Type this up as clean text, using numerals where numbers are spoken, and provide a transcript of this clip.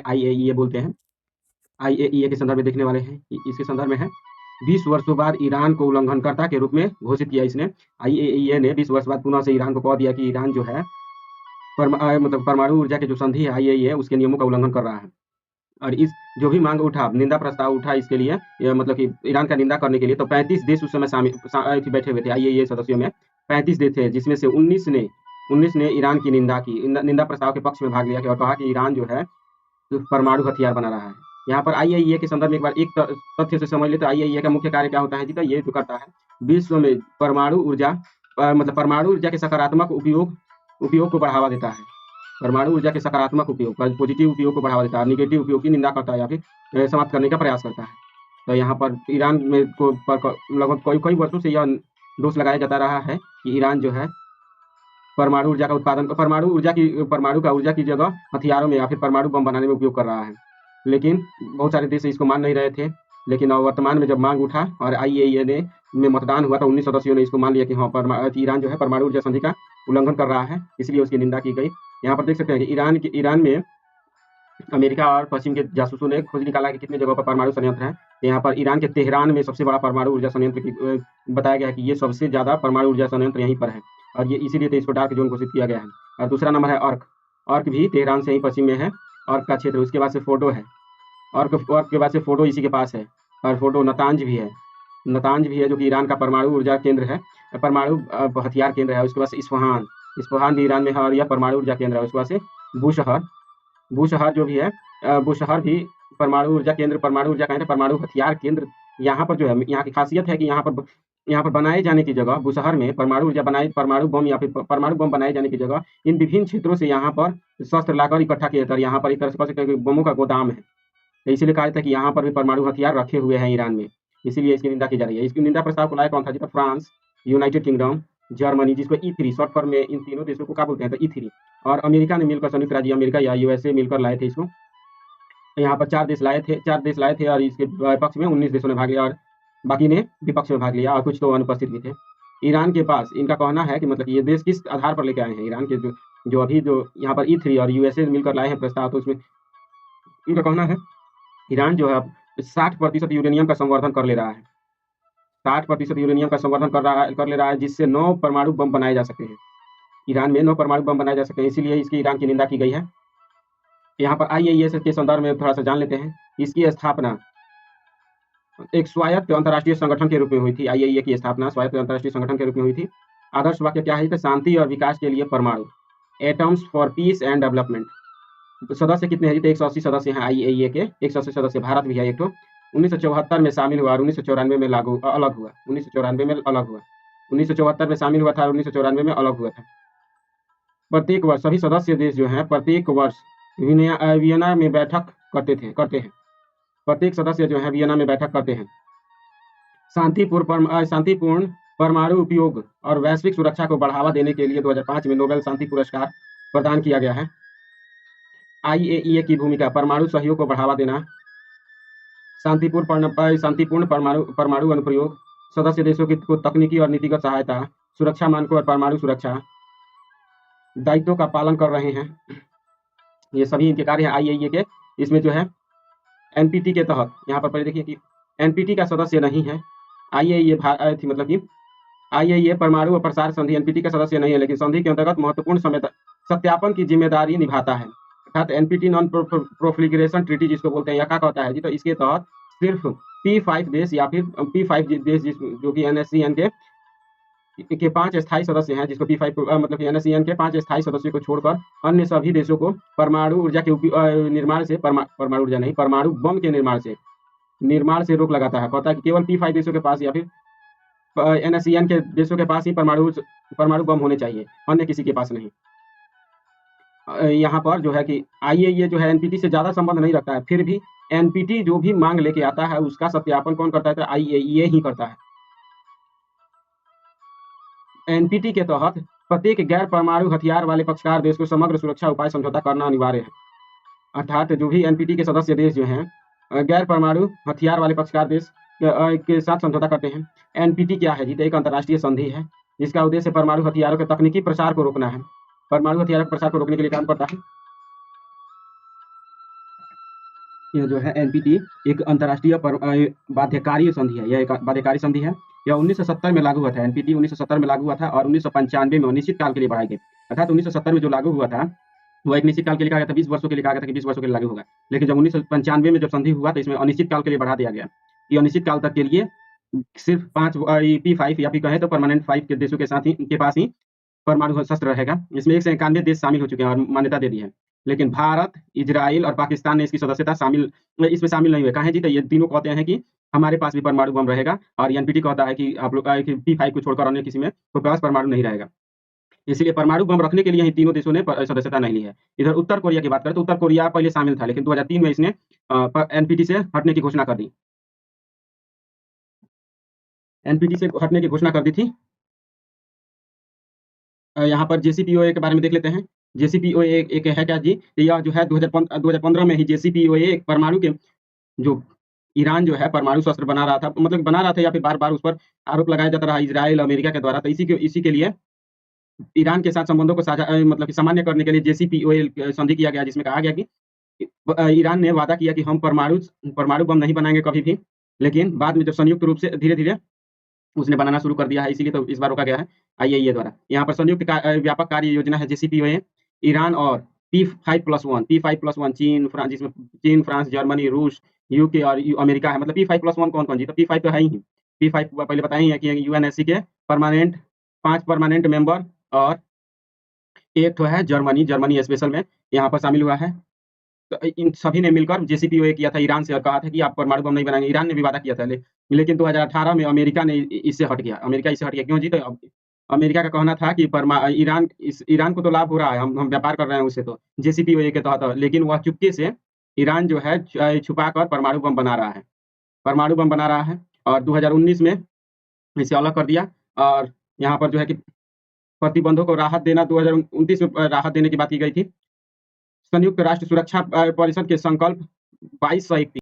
IAEA बोलते हैं। IAEA के संदर्भ में देखने वाले हैं। इसके संदर्भ में है 20 वर्षों बाद ईरान को उल्लंघनकर्ता के रूप में घोषित किया इसने। IAEA ने 20 वर्ष बाद पुनः से ईरान को कह दिया कि ईरान जो है मतलब परमाणु ऊर्जा के जो संधि है IAEA उसके नियमों का उल्लंघन कर रहा है। और इस जो भी मांग उठा, निंदा प्रस्ताव उठा इसके लिए, मतलब कि ईरान का निंदा करने के लिए, तो 35 देश उस समय शामिल बैठे हुए थे IAEA सदस्यों में। 35 देश थे, जिसमें से 19 ने ईरान की निंदा की, निंदा प्रस्ताव के पक्ष में भाग लिया और कहा कि ईरान जो है परमाणु हथियार बना रहा है। यहाँ पर IAEA के संदर्भ में एक बार एक तथ्य से समझ ले तो IAEA का मुख्य कार्य क्या होता है जी? तो ये जो करता है, विश्व में परमाणु ऊर्जा मतलब परमाणु ऊर्जा के सकारात्मक उपयोग को बढ़ावा देता है। परमाणु ऊर्जा के सकारात्मक उपयोग, पॉजिटिव उपयोग को बढ़ावा देता है, निगेटिव उपयोग की निंदा करता है या फिर समाप्त करने का प्रयास करता है। तो यहाँ पर ईरान में को लगभग कई वर्षों से यह दोष लगाया जाता रहा है कि ईरान जो है परमाणु ऊर्जा का उत्पादन, परमाणु का ऊर्जा की जगह हथियारों में या फिर परमाणु बम बनाने में उपयोग कर रहा है। लेकिन बहुत सारे देश इसको मान नहीं रहे थे। लेकिन वर्तमान में जब मांग उठा और IAEA में मतदान हुआ तो 19 सदस्यों ने इसको मान लिया कि हाँ, ईरान जो है परमाणु ऊर्जा संधि का उल्लंघन कर रहा है, इसलिए उसकी निंदा की गई। यहाँ पर देख सकते हैं कि ईरान में अमेरिका और पश्चिम के जासूसों ने खोज निकाला कि कितने जगहों पर परमाणु संयंत्र है। यहाँ पर ईरान के तेहरान में सबसे बड़ा परमाणु ऊर्जा संयंत्र बताया गया है कि ये सबसे ज़्यादा परमाणु ऊर्जा संयंत्र यहीं पर है, और ये इसीलिए तो इसको डार्क जोन घोषित किया गया है। और दूसरा नंबर है अर्क भी तेहरान से ही पश्चिम में है, अर्क का क्षेत्र। उसके बाद से फोर्डो है, अर्क के बाद से फोर्डो इसी के पास है। और फोर्डो नतांज भी है, जो कि ईरान का परमाणु ऊर्जा केंद्र है, परमाणु हथियार केंद्र है। उसके बाद से इस्फहान भी ईरान में है और यह परमाणु ऊर्जा केंद्र है। उसके बाद से बूशहर जो भी है, बूशहर भी परमाणु ऊर्जा केंद्र, परमाणु ऊर्जा केंद्र, परमाणु हथियार केंद्र। यहाँ पर जो है, यहाँ की खासियत है कि यहाँ पर बनाए जाने की जगह, बूशहर में परमाणु बम या फिर परमाणु बम बनाए जाने की जगह इन विभिन्न क्षेत्रों से यहाँ पर शस्त्र लाकर इकट्ठा किया जाता है। यहाँ पर एक तरह से कह सकते हैं कि बमों का गोदाम है। तो इसीलिए कहा था कि यहाँ पर भी परमाणु हथियार रखे हुए हैं ईरान में, इसीलिए इसकी निंदा की जा रही है। इसकी निंदा प्रस्ताव को लाया कौन था जी? तो फ्रांस, यूनाइटेड किंगडम, जर्मनी, जिसको E3 शॉर्ट फॉर्म में इन तीनों देशों को क्या बोलते हैं? तो E3, और अमेरिका ने मिलकर, संयुक्त राज्य अमेरिका या USA मिलकर लाए थे इसको। यहाँ पर 4 देश लाए थे और इसके पक्ष में 19 देशों ने भाग लिया और बाकी ने विपक्ष में भाग लिया, और कुछ तो अनुपस्थित भी थे। ईरान के पास, इनका कहना है कि मतलब ये देश किस आधार पर लेके आए हैं ईरान के जो अभी जो यहाँ पर E3 और USA मिलकर लाए हैं प्रस्ताव, तो उसमें इनका कहना है ईरान जो है 60% यूरेनियम का संवर्धन कर ले रहा है। 60% यूरेनियम का संवर्धन कर ले रहा है, जिससे 9 परमाणु बम बनाए जा सकते हैं। ईरान में 9 परमाणु बम बनाए जा सकते हैं, इसीलिए इसकी ईरान की निंदा की गई है। यहाँ पर IAEA के संदर्भ में थोड़ा सा जान लेते हैं। इसकी स्थापना एक स्वायत्त अंतर्राष्ट्रीय संगठन के रूप में हुई थी। IAEA की स्थापना स्वायत्त अंतर्राष्ट्रीय संगठन के रूप में हुई थी। आदर्श वाक्य क्या है? तो शांति और विकास के लिए परमाणु, atoms for piece and development. सदस्य कितने हैं? तो 180 सदस्य हैं IAEA के, 180 सदस्य। भारत भी है एक तो। 1974 में शामिल हुआ और 1994 में अलग हुआ। 1994 में अलग हुआ, 1974 में शामिल हुआ था और 1994 में अलग हुआ था। प्रत्येक वर्ष सभी सदस्य देश जो हैं प्रत्येक वर्ष वियना में बैठक करते हैं। प्रत्येक सदस्य जो है वियना में बैठक करते हैं। शांतिपूर्ण परमाणु उपयोग और वैश्विक सुरक्षा को बढ़ावा देने के लिए 2005 में नोबेल शांति पुरस्कार प्रदान किया गया है। IAEA की भूमिका परमाणु सहयोग को बढ़ावा देना, शांतिपूर्ण परमाणु अनुप्रयोग, सदस्य देशों को तकनीकी और नीतिगत सहायता, सुरक्षा मानकों और परमाणु सुरक्षा दायित्वों का पालन कर रहे हैं। ये सभी इनके कार्य हैं IAEA के। इसमें जो है NPT के तहत, यहाँ पर पहले देखिए कि NPT का सदस्य नहीं है IAEA थी, मतलब कि IAEA परमाणु और प्रसार संधि NPT का सदस्य नहीं है, लेकिन संधि के अंतर्गत महत्वपूर्ण सत्यापन की जिम्मेदारी निभाता है। अर्थात NPT नॉन प्रोलिफरेशन ट्रीटी जिसको बोलते हैं, यह क्या कहता है जी? तो इसके तहत सिर्फ P5 देश या फिर P5 देश जो कि NSCN के 5 स्थायी सदस्य हैं, जिसको P5 मतलब कि NSCN के 5 स्थायी सदस्यों को छोड़कर अन्य सभी देशों को परमाणु ऊर्जा के निर्माण से, परमाणु ऊर्जा नहीं, परमाणु बम के निर्माण से रोक लगाता है। कहता है कि केवल P5 देशों के पास या फिर NSCN के देशों के पास ही परमाणु बम होने चाहिए, अन्य किसी के पास नहीं। यहाँ पर जो है कि IAEA जो है NPT से ज्यादा संबंध नहीं रखता है, फिर भी NPT जो भी मांग लेके आता है उसका सत्यापन कौन करता है? तो IAEA ही करता है। NPT के तहत प्रत्येक गैर परमाणु हथियार वाले पक्षकार देश को समग्र सुरक्षा उपाय समझौता करना अनिवार्य है। अर्थात जो भी NPT के सदस्य देश जो हैं गैर परमाणु हथियार वाले पक्षकार देश के साथ समझौता करते हैं। NPT क्या है जी? तो एक अंतर्राष्ट्रीय संधि है जिसका उद्देश्य परमाणु हथियारों के तकनीकी प्रसार को रोकना है। परमाणु हथियारों के प्रसार को रोकने के लिए काम करता है। ये जो है एनपीटी एक अंतर्राष्ट्रीय बाध्यकारी संधि है। यह एक बाध्यकारी संधि है। यह 1970 में लागू हुआ था। एनपीटी 1970 में लागू हुआ था और 1995 में अनिश्चित काल के लिए बढ़ाई गई। अर्थात 1970 में जो लागू हुआ था वो एक निश्चित काल के लिए कहा गया था, 20 वर्षों के लिए कहा गया था कि 20 वर्षों के लिए लागू होगा। लेकिन जब 1995 में जब संधि हुआ तो इसमें अनिश्चित काल के लिए बढ़ा दिया गया। ये अनिश्चित काल तक के लिए सिर्फ 5 P5 या फिर कहें तो परमानेंट 5 के देशों के साथ ही के पास ही परमाणु शस्त्र रहेगा। इसमें 191 देश शामिल हो चुके हैं और मान्यता दे दी है। लेकिन भारत, इजराइल और पाकिस्तान ने इसकी सदस्यता इसमें शामिल नहीं हुए। कहें जी तो ये तीनों कहते हैं कि हमारे पास भी परमाणु बम रहेगा और एनपीटी कहता है कि आप लोग P5 को छोड़कर अन्य किसी में कोई पास परमाणु नहीं रहेगा। इसलिए परमाणु बम रखने के लिए ही तीनों देशों ने सदस्यता नहीं ली है। इधर उत्तर कोरिया की बात करें तो उत्तर कोरिया पहले शामिल था, लेकिन 2003 में इसने एनपीटी से हटने की घोषणा कर दी। एनपीटी से हटने की घोषणा कर दी थी। यहाँ पर जेसीपीओए के बारे में देख लेते हैं। जेसीपीओए एक है क्या जी? यह जो है 2015 में ही जेसीपीओए एक परमाणु के जो ईरान जो है परमाणु शस्त्र बना रहा था, मतलब बना रहा था या फिर बार-बार उस पर आरोप लगाया जाता रहा इजराइल, अमेरिका के द्वारा। तो इसी के लिए ईरान के साथ संबंधों को मतलब कि सामान्य करने के लिए जेसीपीओए संधि किया गया, जिसमें कहा गया कि ईरान ने वादा किया कि हम परमाणु बम नहीं बनाएंगे कभी भी। लेकिन बाद में जब संयुक्त रूप से धीरे-धीरे उसने बनाना शुरू कर दिया है, इसीलिए तो इस बार रोका गया है आईएईए द्वारा। यहाँ पर संयुक्त व्यापक कार्य योजना है जेसीपीओए। ईरान और P5+1 चीन, फ्रांस, जर्मनी, रूस, यूके और अमेरिका है। मतलब P5+1 कौन-कौन जी? तो P5 तो है ही। P5 पहले बताए ही है कि यूएनएससी के परमानेंट 5 परमानेंट मेंबर और एक तो है जर्मनी स्पेशल में यहाँ पर शामिल हुआ है। तो इन सभी ने मिलकर जेसीपीओए किया था ईरान से और कहा था कि आप परमाणु बम नहीं बनाएंगे। ईरान ने भी वादा किया था, लेकिन 2018 में अमेरिका ने इससे हट गया। अमेरिका इससे हट गया क्यों जी? तो अमेरिका का कहना था कि ईरान को तो लाभ हो रहा है, हम व्यापार कर रहे हैं उससे तो जेसीपीओए के तहत, लेकिन वह चुपके से ईरान जो है छुपा कर परमाणु बम बना रहा है और 2019 में इसे अलग कर दिया। और यहाँ पर जो है कि प्रतिबंधों को राहत देना 2029 में राहत देने की बात की गई थी। संयुक्त राष्ट्र सुरक्षा परिषद के संकल्प 2231